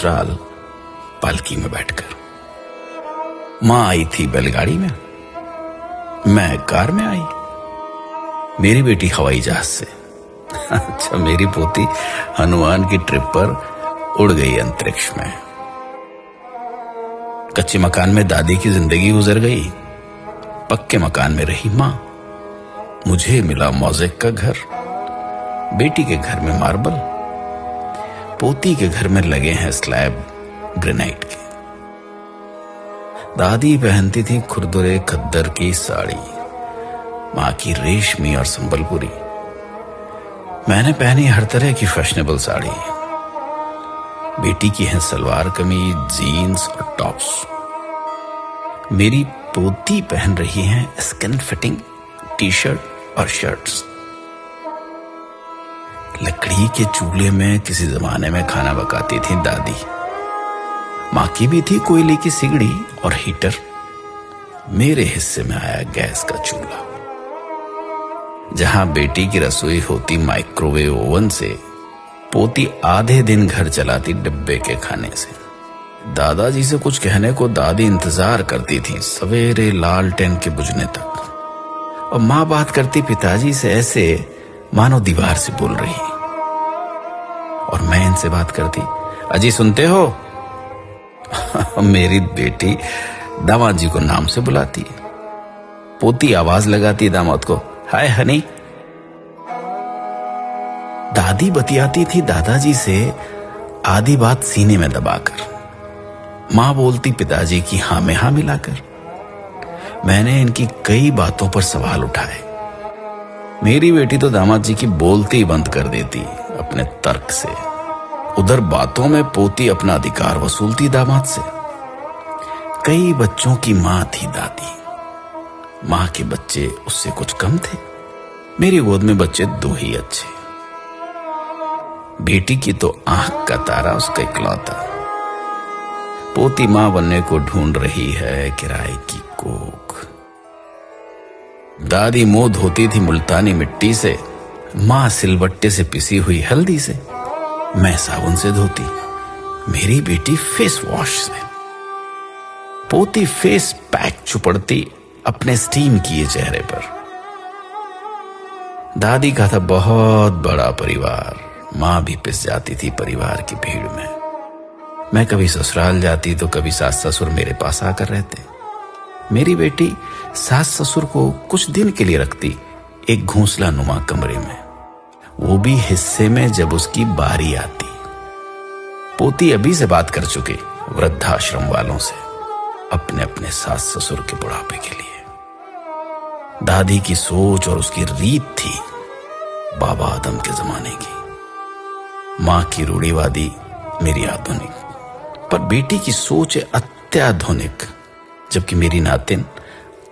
ससुराल पालकी में बैठकर। माँ आई थी बैलगाड़ी में, मैं कार में आई, मेरी बेटी हवाई जहाज से। अच्छा, मेरी पोती हनुमान की ट्रिप पर उड़ गई अंतरिक्ष में। कच्चे मकान में दादी की जिंदगी गुजर गई, पक्के मकान में रही माँ। मुझे मिला मौजेक का घर, बेटी के घर में मार्बल, पोती के घर में लगे हैं स्लैब ग्रेनाइट के। दादी पहनती थी खुरदुरे खद्दर की साड़ी, माँ की रेशमी और संबलपुरी। मैंने पहनी हर तरह की फैशनेबल साड़ी। बेटी की है सलवार कमीज, जीन्स और टॉप्स। मेरी पोती पहन रही है स्किन फिटिंग टी शर्ट और शर्ट्स। लकड़ी के चूल्हे में किसी जमाने में खाना पकाती थी दादी। माँ की भी थी कोयले की सिगड़ी और हीटर। मेरे हिस्से में आया गैस का चूल्हा। जहां बेटी की रसोई होती माइक्रोवेव ओवन से, पोती आधे दिन घर चलाती डिब्बे के खाने से। दादाजी से कुछ कहने को दादी इंतजार करती थी सवेरे लालटेन के बुझने तक, और माँ बात करती पिताजी से ऐसे मानो दीवार से बोल रही। और मैं इनसे बात करती, अजी सुनते हो? मेरी बेटी दामाद जी को नाम से बुलाती, पोती आवाज लगाती दामाद को, हाय हनी। दादी बतियाती थी दादाजी से आधी बात सीने में दबाकर। मां बोलती पिताजी की हाँ में हाँ मिलाकर। मैंने इनकी कई बातों पर सवाल उठाए। मेरी बेटी तो दामाद जी की बोलती ही बंद कर देती अपने तर्क से। उधर बातों में पोती अपना अधिकार वसूलती दामाद से। कई बच्चों की मां थी दादी। मां के बच्चे उससे कुछ कम थे। मेरी गोद में बच्चे दो ही अच्छे। बेटी की तो आंख का तारा उसका इकलौता। पोती मां बनने को ढूंढ रही है किराए की कोख। दादी मुंह धोती थी मुल्तानी मिट्टी से, मां सिलबट्टे से पिसी हुई हल्दी से। मैं साबुन से धोती, मेरी बेटी फेस वॉश से। पोती फेस पैक चुपड़ती अपने स्टीम किए चेहरे पर। दादी का था बहुत बड़ा परिवार। मां भी पिस जाती थी परिवार की भीड़ में। मैं कभी ससुराल जाती तो कभी सास ससुर मेरे पास आकर रहते। मेरी बेटी सास ससुर को कुछ दिन के लिए रखती एक घोंसला नुमा कमरे में, वो भी हिस्से में जब उसकी बारी आती। पोती अभी से बात कर चुकी वृद्धाश्रम वालों से अपने अपने सास ससुर के बुढ़ापे के लिए। दादी की सोच और उसकी रीत थी बाबा आदम के जमाने की। मां की रूढ़िवादी, मेरी आधुनिक। पर बेटी की सोच है अत्याधुनिक, जबकि मेरी नातिन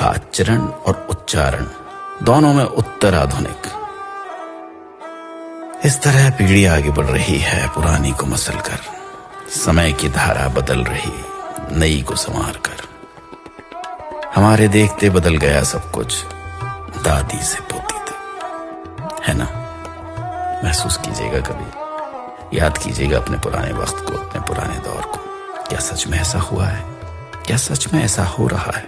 आचरण और उच्चारण दोनों में उत्तर आधुनिक। इस तरह पीढ़ी आगे बढ़ रही है पुरानी को मसल कर। समय की धारा बदल रही नई को संवार कर। हमारे देखते बदल गया सब कुछ, दादी से पोती तक, है ना? महसूस कीजिएगा, कभी याद कीजिएगा अपने पुराने वक्त को, अपने पुराने दौर को। क्या सच में ऐसा हुआ है? क्या सच में ऐसा हो रहा है?